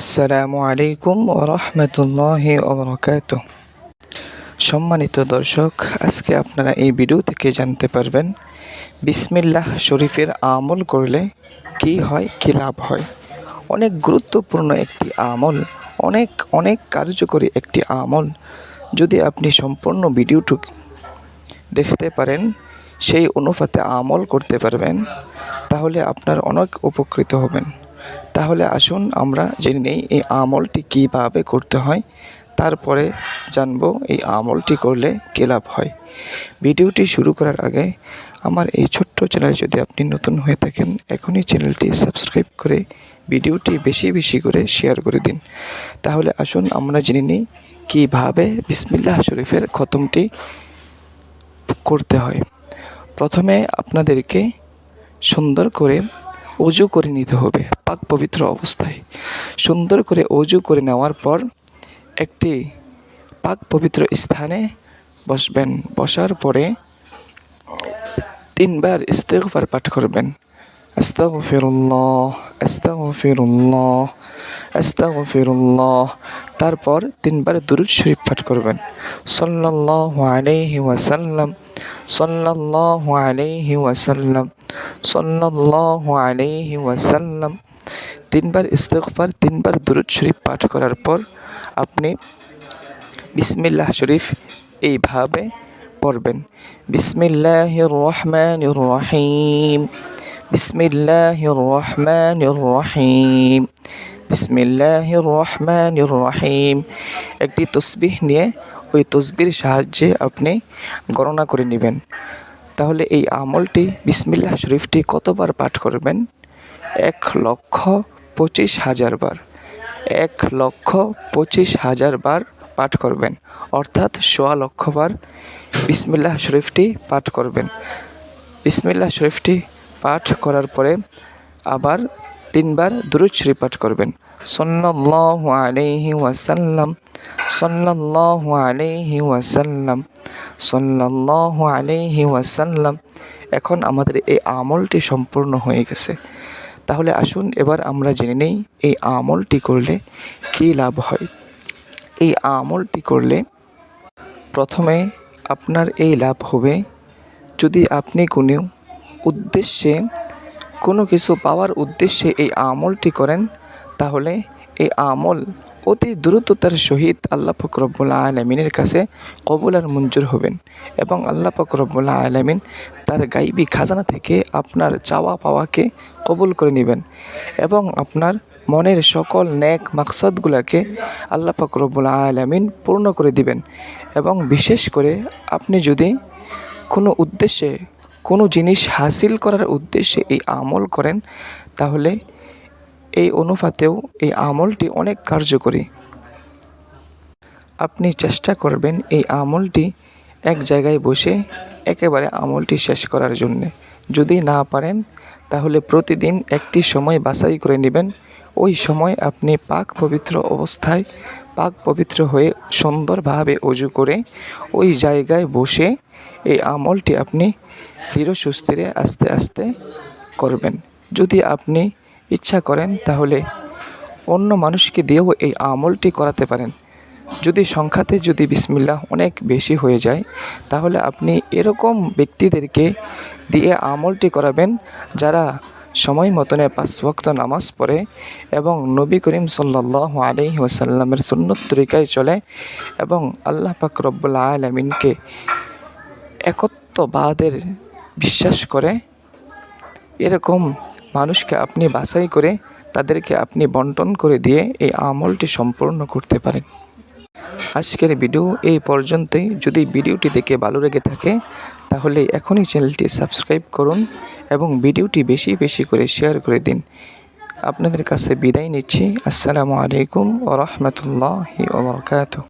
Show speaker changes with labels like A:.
A: আসসালামু আলাইকুম ওয়া রাহমাতুল্লাহি ওয়া বারাকাতুহু। সম্মানিত দর্শক, আজকে আপনারা এই ভিডিও থেকে জানতে পারবেন বিসমিল্লাহ শরীফের আমল করলে কি হয়, কি লাভ হয়। অনেক গুরুত্বপূর্ণ একটি আমল, অনেক কার্যকরী একটি আমল। যদি আপনি সম্পূর্ণ ভিডিওটুকু দেখতে পারেন, সেই অনুপাতে আমল করতে পারবেন, তাহলে আপনার অনেক উপকৃত হবেন। তাহলে আসুন আমরা জেনে নেই এই আমলটি কীভাবে করতে হয়, তারপরে জানবো এই আমলটি করলে কী লাভ হয়। ভিডিওটি শুরু করার আগে আমার এই ছোট্ট চ্যানেল যদি আপনি নতুন হয়ে থাকেন, এখনই চ্যানেলটি সাবস্ক্রাইব করে ভিডিওটি বেশি করে শেয়ার করে দিন। তাহলে আসুন আমরা জেনে নিই কীভাবে বিসমিল্লাহ শরীফের খতমটি করতে হয়। প্রথমে আপনাদেরকে সুন্দর করে অজু করে নিতে হবে। পাক পবিত্র অবস্থায় সুন্দর করে অজু করে নেওয়ার পর একটি পাক পবিত্র স্থানে বসবেন। বসার পরে 3 বার ইস্তিগফার পাঠ করবেন। আস্তাগফিরুল্লাহ, আস্তাগফিরুল্লাহ, আস্তাগফিরুল্লাহ। তারপর 3 বার দুরূদ শরীফ পাঠ করবেন। সাল্লাল্লাহু আলাইহি ওয়াসাল্লাম, সাল্লাল্লাহু আলাইহি ওয়াসাল্লাম, সাল্লাল্লাহু আলাইহি ওয়াসাল্লাম। 3 বার ইস্তিগফার, 3 বার দুরূদ শরীফ পাঠ করার পর আপনি বিসমিল্লাহ শরীফ এইভাবে পড়বেন। বিসমিল্লাহির রহমানির রহিম, বিসমিল্লাহির রহমানির রহিম, বিসমিল্লাহির রহমানির রহিম। একটি তসবিহ নিয়ে ওই তসবির সাহায্যে আপনি গণনা করে নেবেন। তাহলে এই আমলটি বিসমিল্লাহ শরীফটি কতবার পাঠ করবেন? 1,25,000 বার। 1,25,000 বার পাঠ করবেন, অর্থাৎ 1.25 লক্ষ বার বিসমিল্লাহ শরীফটি পাঠ করবেন। বিসমিল্লাহ শরীফটি পাঠ করার পরে আবার 3 বার দুরূদ শরীফ পাঠ করবেন। সাল্লাল্লাহু আলাইহি ওয়াসাল্লাম, সাল্লাল্লাহু আলাইহি ওয়াসাল্লাম, সাল্লাল্লাহু আলাইহি ওয়াসাল্লাম। এখন আমাদের এই আমলটি সম্পূর্ণ হয়ে গেছে। তাহলে আসুন এবার আমরা জেনে নেই এই আমলটি করলে কী লাভ হয়। এই আমলটি করলে প্রথমে আপনার এই লাভ হবে, যদি আপনি কোনো কিছু পাওয়ার উদ্দেশ্যে এই আমলটি করেন, তাহলে এই আমল অতি দ্রুততার সহিত আল্লাহ পাক রব্বুল আলামিনের কাছে কবুল আর মঞ্জুর হবেন এবং আল্লাহ পাক রব্বুল আলামিন তার গায়বী খাজানা থেকে আপনার চাওয়া পাওয়াকে কবুল করে নেবেন এবং আপনার মনের সকল নেক মাকসাদগুলোকে আল্লাহ পাক রব্বুল আলামিন পূর্ণ করে দিবেন। এবং বিশেষ করে আপনি যদি কোনো জিনিস হাসিল করার উদ্দেশ্যে এই আমল করেন, তাহলে এই অনুপাতেও এই আমলটি অনেক কার্যকরী। আপনি চেষ্টা করবেন এই আমলটি এক জায়গায় বসে একেবারে আমলটি শেষ করার জন্যে। যদি না পারেন, তাহলে প্রতিদিন একটি সময় বাছাই করে নেবেন। ওই সময় আপনি পাক পবিত্র অবস্থায় পাক পবিত্র হয়ে সুন্দরভাবে অজু করে ওই জায়গায় বসে এই আমলটি আপনি ধীরে সুস্থিরে আস্তে আস্তে করবেন। যদি আপনি ইচ্ছা করেন, তাহলে অন্য মানুষকে দিয়েও এই আমলটি করাতে পারেন। যদি সংখ্যাতে বিসমিল্লাহ অনেক বেশি হয়ে যায়, তাহলে আপনি এরকম ব্যক্তিদেরকে দিয়ে আমলটি করাবেন যারা সময় মতনে 5 ওয়াক্ত নামাজ পড়ে এবং নবী করিম সাল্লাল্লাহু আলাইহি ওয়াসাল্লামের সুন্নত তরিকায় চলে এবং আল্লাহ পাক রব্বুল আলামিনকে একত্ববাদের বিশ্বাস করে। এরকম মানুষকে আপনি বাছাই করে তাদেরকে আপনি বন্টন করে দিয়ে এই আমলটি সম্পূর্ণ করতে পারেন। আজকের ভিডিও এই পর্যন্তই। যদি ভিডিওটি দেখে ভালো লেগে থাকে, তাহলে এখনই চ্যানেলটি সাবস্ক্রাইব করুন এবং ভিডিওটি বেশি করে শেয়ার করে দিন। আপনাদের কাছে বিদায় নিচ্ছি। আসসালামু আলাইকুম ওয়া রাহমাতুল্লাহি ওয়া বারাকাতুহু।